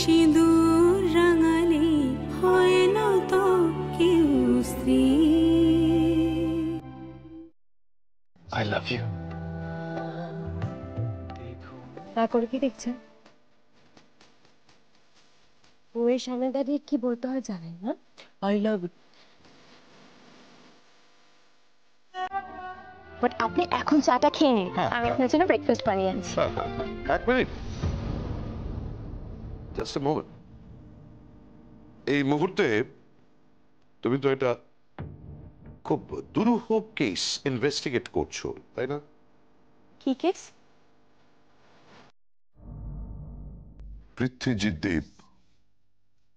সিঁদুর রাঙালে হয় না তো কেউ স্ত্রী। I love you. না করে কি দেখছেন? বউয়ের সামনে দাঁড়িয়ে কি বলতে হয় জানেন না? I love you. বাট আপনি এখন চাটা খেয়ে নিন, আমি আপনার জন্য ব্রেকফাস্ট বানিয়ে আনছি। এক মিনিট, জাস্ট এ মোমেন্ট। এই মুহূর্তে তুমি তো এটা খুব দুরূহ কেস ইনভেস্টিগেট করছো, তাই না? কি কেস? পৃথ্বীজিৎ দেব,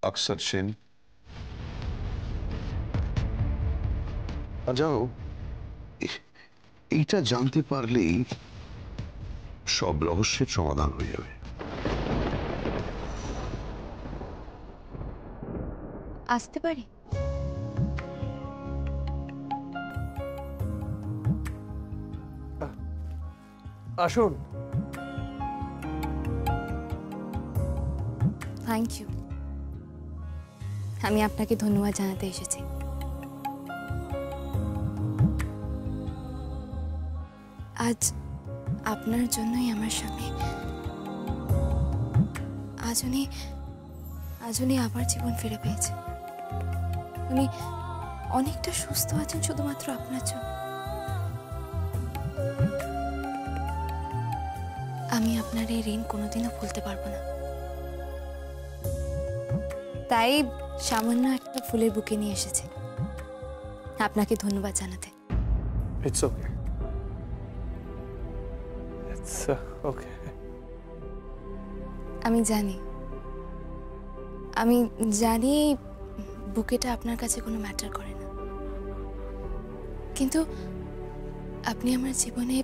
অক্ষর সেন। যাও, এইটা জানতে পারলেই সব রহস্যের সমাধান হয়ে যাবে। আসতে পারি? আসুন। Thank you. আমি আপনাকে ধন্যবাদ জানাতে এসেছি। আজ আপনার জন্যই আমার স্বামী আজ উনি আবার জীবন ফিরে পেয়েছে। উনি অনেকটা সুস্থ আছেন শুধুমাত্র আপনার জন্য। আমি আপনার এই ঋণ কোনোদিনও ভুলতে পারবো না। তাই সামান্য একটা ফুলের বুকে নিয়ে এসেছি আপনাকে ধন্যবাদ জানাতে। It's okay. It's okay. আমি জানি এই বুকেটা আপনার কাছে কোনো ম্যাটার করে না, কিন্তু আপনি আমার জীবনে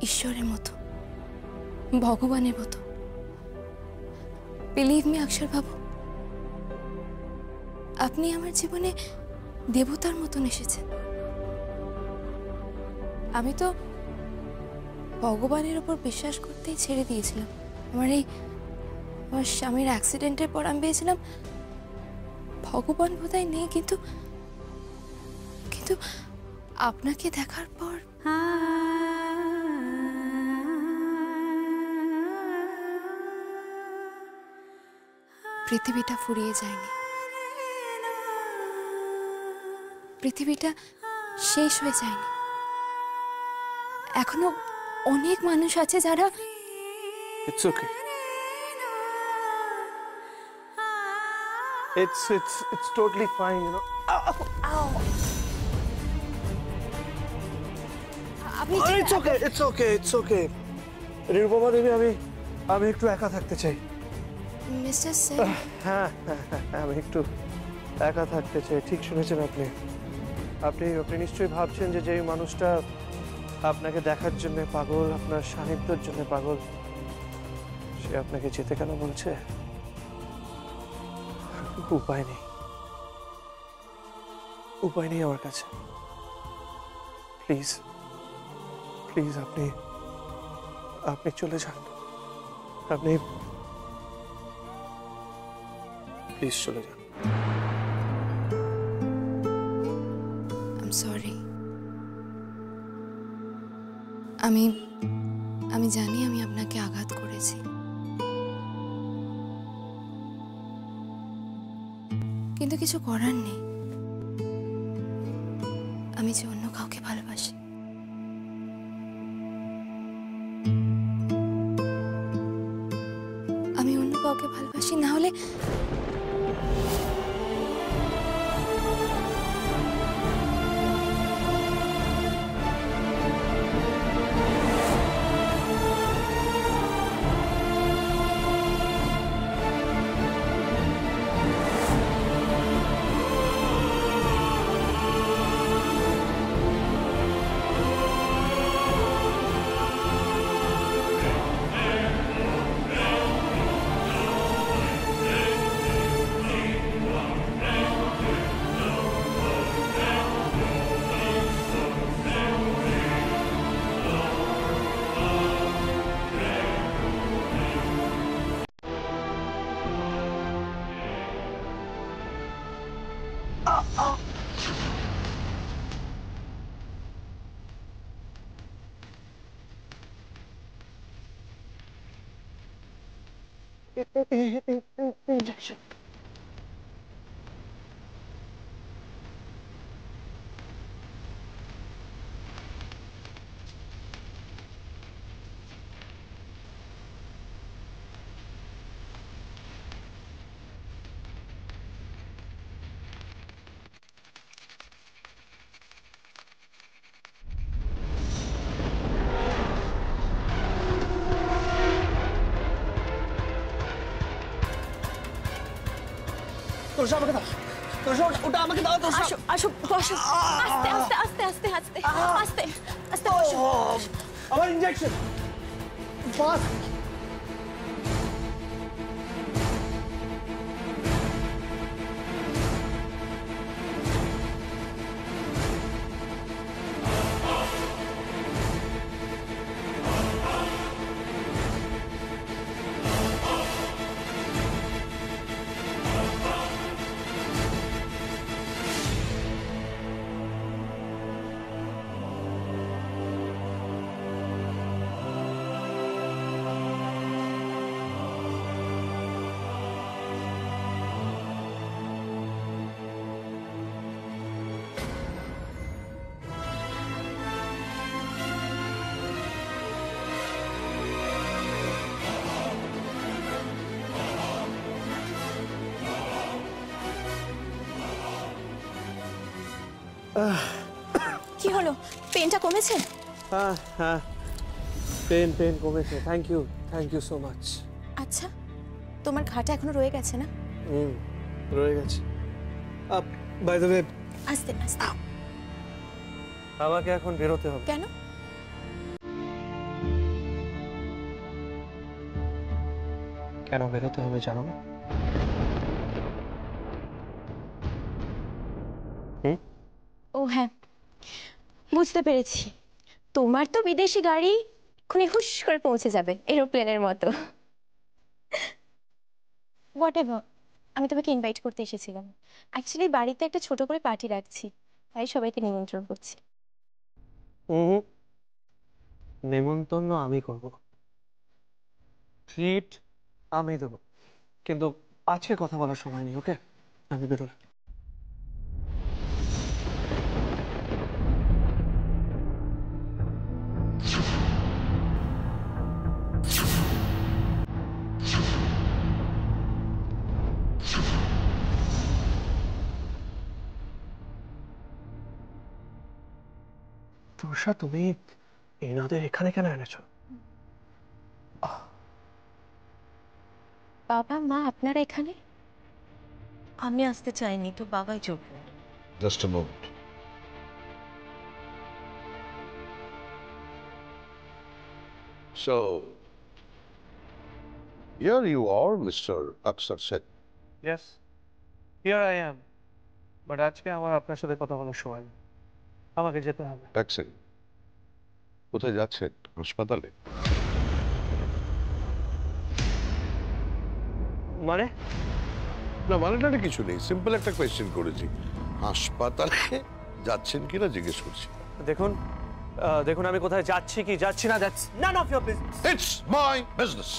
ঈশ্বরের মতো, ভগবানের মতো। বিলিভ মি অক্ষর বাবু, আপনি আমার জীবনে দেবতার মতন এসেছেন। আমি তো ভগবানের উপর বিশ্বাস করতেই ছেড়ে দিয়েছিলাম। আমার স্বামীর অ্যাক্সিডেন্টের পর আমি ভেবেছিলাম ভগবান বোধহয় নেই, কিন্তু আপনাকে দেখার পর পৃথিবীটা ফুরিয়ে যায়নি, পৃথিবীটা শেষ হয়ে যায়নি। এখনো অনেক মানুষ আছে যারা It's okay. It's totally fine, you know. আপনি It's okay. নিরুপমা দেবী, আমি একটু একা থাকতে চাই। মিস্টার সেন, হ্যাঁ, আমি একটু একা থাকতে চাই। ঠিক শুনেছেন আপনি। আপনি নিশ্চয়ই ভাবছেন যে যেই মানুষটা আপনাকে দেখার জন্য পাগল, আপনার সান্নিধ্যের জন্য পাগল, সে আপনাকে যেতে কেন বলছে? উপায় নেই আমার কাছে। প্লিজ আপনি চলে যান। প্লিজ চলে যান। I am sorry. আমি জানি আমি আপনাকে আঘাত করেছি, কিন্তু কিছু করার নেই। আমি যে অন্য কাউকে ভালোবাসি। আমি অন্য কাউকে ভালোবাসি, না হলে ইঞ্জেকশন। তোরসা আমাকে দাও, তোরসা ওটা আমাকে দাও। তোরসা আসো আসো বসো, আস্তে আস্তে আস্তে আস্তে আস্তে আস্তে আস্তে বসো। আমার ইঞ্জেকশন বাস। কি হলো, পেনটা কমেছে? হ্যাঁ হ্যাঁ, পেন কমেছে। Thank you so much. আচ্ছা, তোমার ঘাটা এখনো রয়ে গেছে না? রয়ে গেছে। বাই দ্য ওয়ে, আস্তে আস্তে। আমাকে এখন বেরোতে হবে। কেন? কেন বেরোতে হবে জানো না? ও হ্যাঁ, বুঝতে পেরেছি। তোমার তো বিদেশি গাড়ি এক্ষুনি হুশ করে পৌঁছে যাবে এরোপ্লেনের মতো। হোয়াটএভার, আমি তোমাকে ইনভাইট করতে এসেছিলাম। অ্যাকচুয়ালি বাড়িতে একটা ছোট করে পার্টি রাখছি, তাই সবাইকে নিমন্ত্রণ করছি। নেমন্তন্ন আমি করব, ট্রিট আমি দেবো, কিন্তু আজকে কথা বলার সময় নেই। ওকে, আমি বেরোলাম। তুষা, তুমি এনাদের এখানে কেন এনেছো? বাবা মা আপনারা এখানে? আমি আসতে চাইনি, তো বাবাই চলবে। Just a moment. So, here you are, Mr. Aksar Sen. Yes, here I am. But আজকে আমার আপনার সাথে কথা বলার সময় নেই, আমাকে যেতে হবে। এক সেকেন্ড, কোথায় যাচ্ছেন? হাসপাতালে? মানে? না মানে কিছু নেই, সিম্পল একটা কোয়েশ্চেন করেছি। হাসপাতালে যাচ্ছেন কিনা জিজ্ঞেস করছি। দেখুন আমি কোথায় যাচ্ছি কি যাচ্ছি না, that's none of your business. It's my business.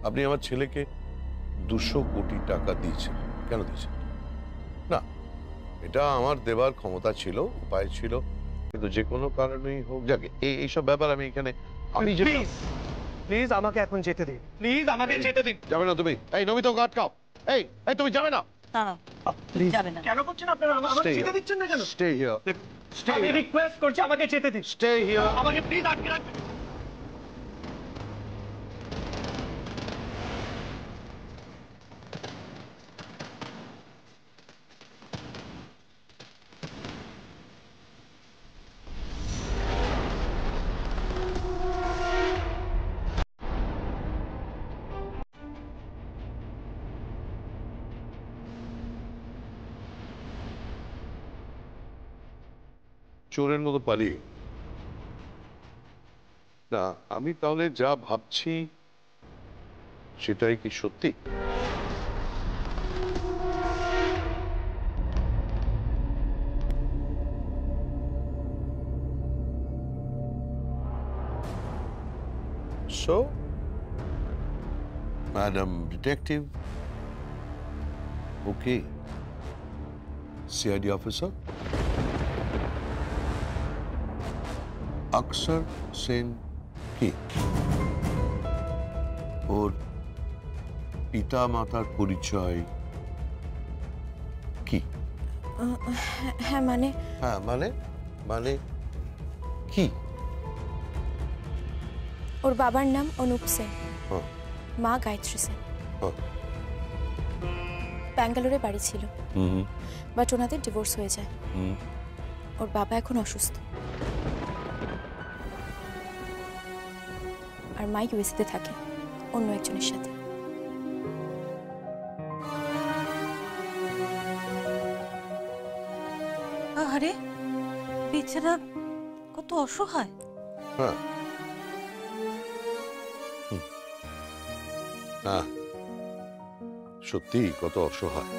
আপনি আমার ছেলেকে 200 কোটি টাকা দিয়েছেন, কেন দিয়েছেন? না, এটা আমার দেবার ক্ষমতা ছিল, উপায় ছিল, কিন্তু যে কোনো কারণেই হোক, যাকে এইসব ব্যাপার আমি এখানে প্লিজ আমাকে এখন যেতে দিন, প্লিজ আমাকে যেতে দিন। যাবে না তুমি? এই নমিতা, ওকে আটকাও। এই এই তুমি যাবে না? না প্লিজ যাবে না। কেন করছেন আপনারা? আমাকে যেতে দিচ্ছেন না কেন? স্টে হিয়ার, আমি রিকোয়েস্ট করছি, আমাকে যেতে দিন। Stay here. আমাকে প্লিজ আটকে রাখবেন। চোরের মতো পালিয়ে? না, আমি তাহলে যা ভাবছি সেটাই কি সত্যি? So, Madam Detective, okay, CID officer, अक्सर सेन কে? ওর পিতা মাতার পরিচয় কি? হ্যাঁ মানে মানে কি? ওর বাবার নাম অনুপ সেন, হ্যাঁ, মা গায়ত্রী সেন। হ্যাঁ, ব্যাঙ্গালোরে বাড়ি ছিল, হুম, বাট ওনাদের ডিভোর্স হয়ে যায়। হুম, ওর বাবা এখন অসুস্থ, আর মা ইউএসএতে থাকে অন্য একজনের সাথে। আরে বেচারা কত অসহায়। হ্যাঁ, হ্যাঁ, সত্যি কত অসহায়।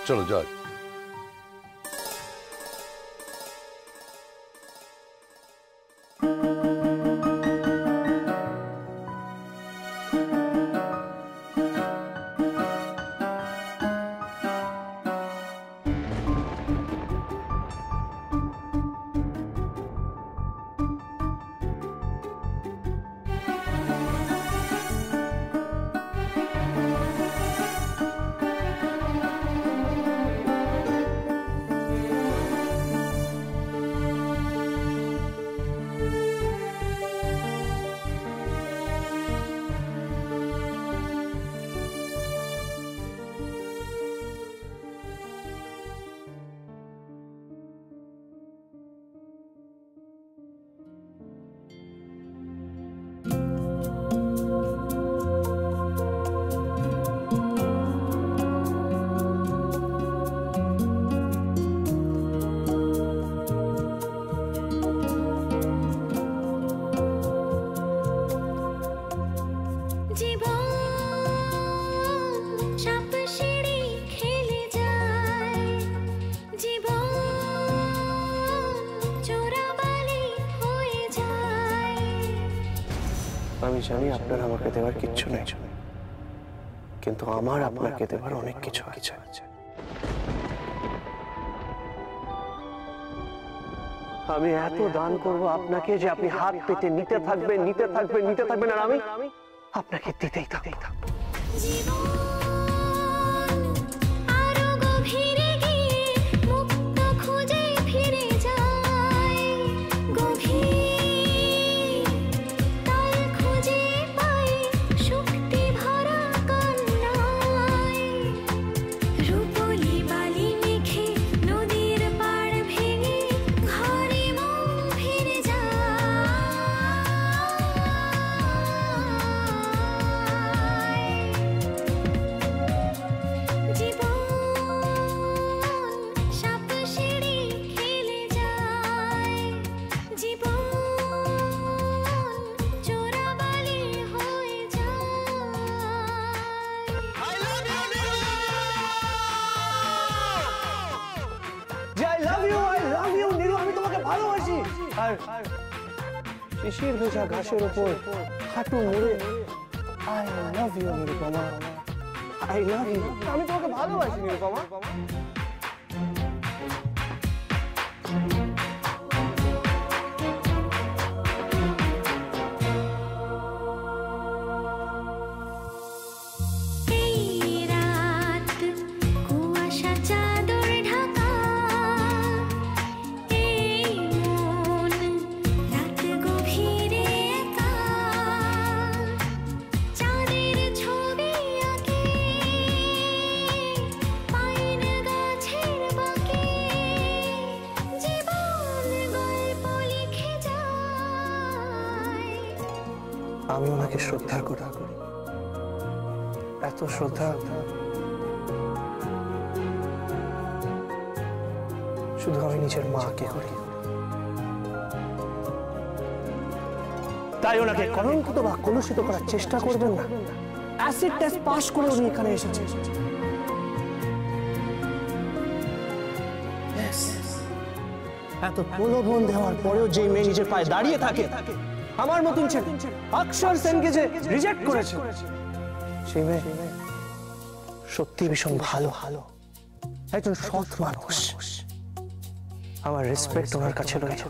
চলো যাই। আমি জানি আপনার আমাকে দেওয়ার কিচ্ছু নেই, কিন্তু আমার আপনাকে দেওয়ার অনেক কিছু আছে। আমি এত দান করব আপনাকে যে আপনি হাত পেতে নিতে থাকবেন, আর আমি আপনাকে দিতেই থাকবো। শিশির ভেজা ঘাসের উপর হাঁটু মুড়ে I love you Nirupama, I love you. আমি তোমাকে ভালোবাসি নিরুপমা। আমি ওনাকে শ্রদ্ধা করি, এত শ্রদ্ধা শুধু আমি নিজের মাকে করি। তাই ওনাকে কলঙ্কিত বা কলুষিত করার চেষ্টা করবেন না। অ্যাসিড টেস্ট পাস করে উনি এখানে এসেছেন। এত প্রলোভন দেওয়ার পরেও যে মেয়ে নিজের পায়ে দাঁড়িয়ে থাকে, আমার মতন ছেলে অক্ষর সেনকে যে রিজেক্ট করেছে, সেই মেয়ে সত্যি ভীষণ ভালো একজন সৎ মানুষ। আমার রেসপেক্ট ওনার কাছে রইল।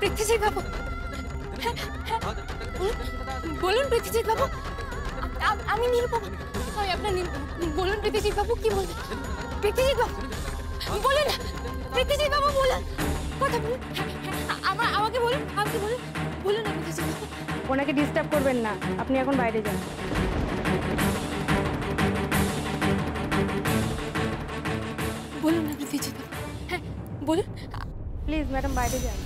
পৃথ্বীজিৎ বাবু, বলুন পৃথ্বীজিৎ বাবু, আমি নীলুবাবু, আমি আপনার বলুন পৃথ্বীজিৎ বাবু, কি বলবেন? পৃথ্বীজিৎ বাবু বলুন, পৃথ্বীজিৎ বাবু বলুন, কথা বলুন, আমাকে বলুন, আমাকে বলুন, বলুন না পৃথ্বীজিৎ বাবু। ওনাকে ডিস্টার্ব করবেন না, আপনি এখন বাইরে যান। বলুন না পৃথ্বীজিৎ বাবু, হ্যাঁ বলুন। প্লিজ ম্যাডাম বাইরে যান।